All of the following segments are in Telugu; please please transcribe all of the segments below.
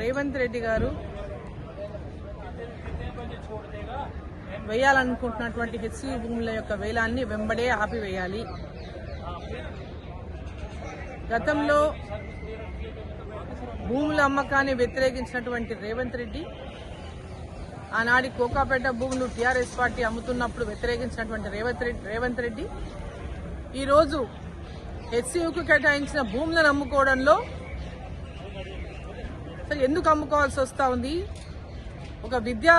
రేవంత్ రెడ్డి గారు వేయాలనుకుంటున్నటువంటి హెచ్సియు భూముల యొక్క వేలాన్ని వెంబడే ఆపివేయాలి. గతంలో భూముల అమ్మకాన్ని వ్యతిరేకించినటువంటి రేవంత్ రెడ్డి, ఆనాడి కోకాపేట భూములు టీఆర్ఎస్ పార్టీ అమ్ముతున్నప్పుడు వ్యతిరేకించినటువంటి రేవంత్ రెడ్డి ఈరోజు హెచ్సియుకు కేటాయించిన భూములను అమ్ముకోవడంలో ఎందుకు అమ్ముకోవాల్సి వస్తూ ఉంది? ఒక విద్యా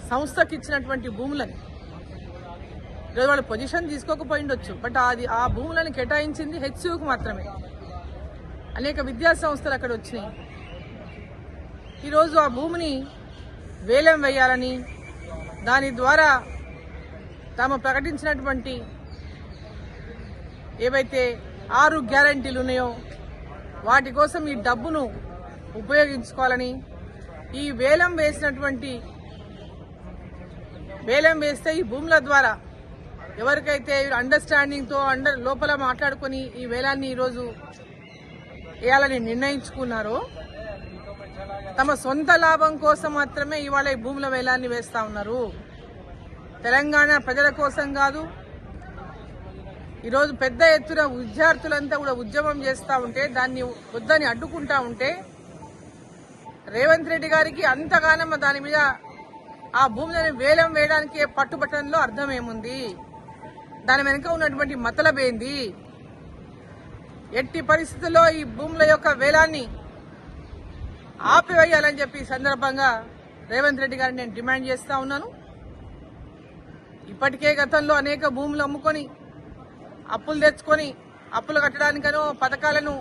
సంస్థకి ఇచ్చినటువంటి భూములని ఈరోజు వాళ్ళు పొజిషన్ తీసుకోకపోయిండొచ్చు, బట్ ఆ భూములను కేటాయించింది హెచ్సియుకు మాత్రమే. అనేక విద్యా సంస్థలు అక్కడ వచ్చినాయి. ఈరోజు ఆ భూమిని వేలం వేయాలని, దాని ద్వారా తాము ప్రకటించినటువంటి ఏవైతే 6 గ్యారంటీలు ఉన్నాయో వాటి కోసం ఈ డబ్బును ఉపయోగించుకోవాలని, ఈ వేలం వేస్తే ఈ భూముల ద్వారా ఎవరికైతే అండర్స్టాండింగ్తో లోపల మాట్లాడుకుని ఈ వేలాన్ని ఈరోజు వేయాలని నిర్ణయించుకున్నారో తమ సొంత లాభం కోసం మాత్రమే ఇవాళ ఈ భూముల వేలాన్ని వేస్తా ఉన్నారు. తెలంగాణ ప్రజల కోసం కాదు. ఈరోజు పెద్ద ఎత్తున విద్యార్థులంతా కూడా ఉద్యమం చేస్తూ ఉంటే దాన్ని వద్దని అడ్డుకుంటా ఉంటే రేవంత్ రెడ్డి గారికి అంతగానో దాని మీద ఆ భూములను వేలం వేయడానికి పట్టుబట్టడంలో అర్థం ఏముంది? దాని వెనుక ఉన్నటువంటి మతలబేంది? ఎట్టి పరిస్థితుల్లో ఈ భూముల యొక్క వేలాన్ని ఆపివేయాలని చెప్పి సందర్భంగా రేవంత్ రెడ్డి గారిని నేను డిమాండ్ చేస్తా ఉన్నాను. ఇప్పటికే గతంలో అనేక భూములు అమ్ముకొని అప్పులు తెచ్చుకొని అప్పులు కట్టడానికనో పథకాలను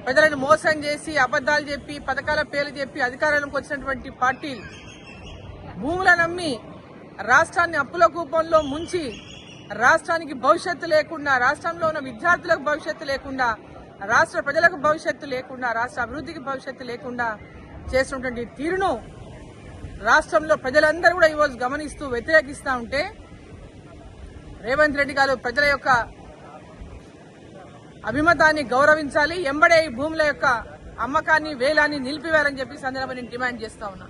ప్రజలను మోసం చేసి అబద్దాలు చెప్పి పథకాల పేర్లు చెప్పి అధికారంలోకి వచ్చినటువంటి పార్టీలు భూములను అమ్మి రాష్ట్రాన్ని అప్పుల కూపంలో ముంచి రాష్ట్రానికి భవిష్యత్తు లేకుండా, రాష్ట్రంలో ఉన్న విద్యార్థులకు భవిష్యత్తు లేకుండా, రాష్ట్ర ప్రజలకు భవిష్యత్తు లేకుండా, రాష్ట్ర అభివృద్ధికి భవిష్యత్తు లేకుండా చేస్తున్నటువంటి తీరును రాష్ట్రంలో ప్రజలందరూ కూడా ఈరోజు గమనిస్తూ వ్యతిరేకిస్తూ ఉంటే రేవంత్ రెడ్డి గారు ప్రజల యొక్క అభిమతాన్ని గౌరవించాలి. ఎంబడే ఈ భూముల యొక్క అమ్మకాన్ని వేలాన్ని నిలిపివేయాలని చెప్పి సందర్భంగా నేను డిమాండ్ చేస్తా ఉన్నా.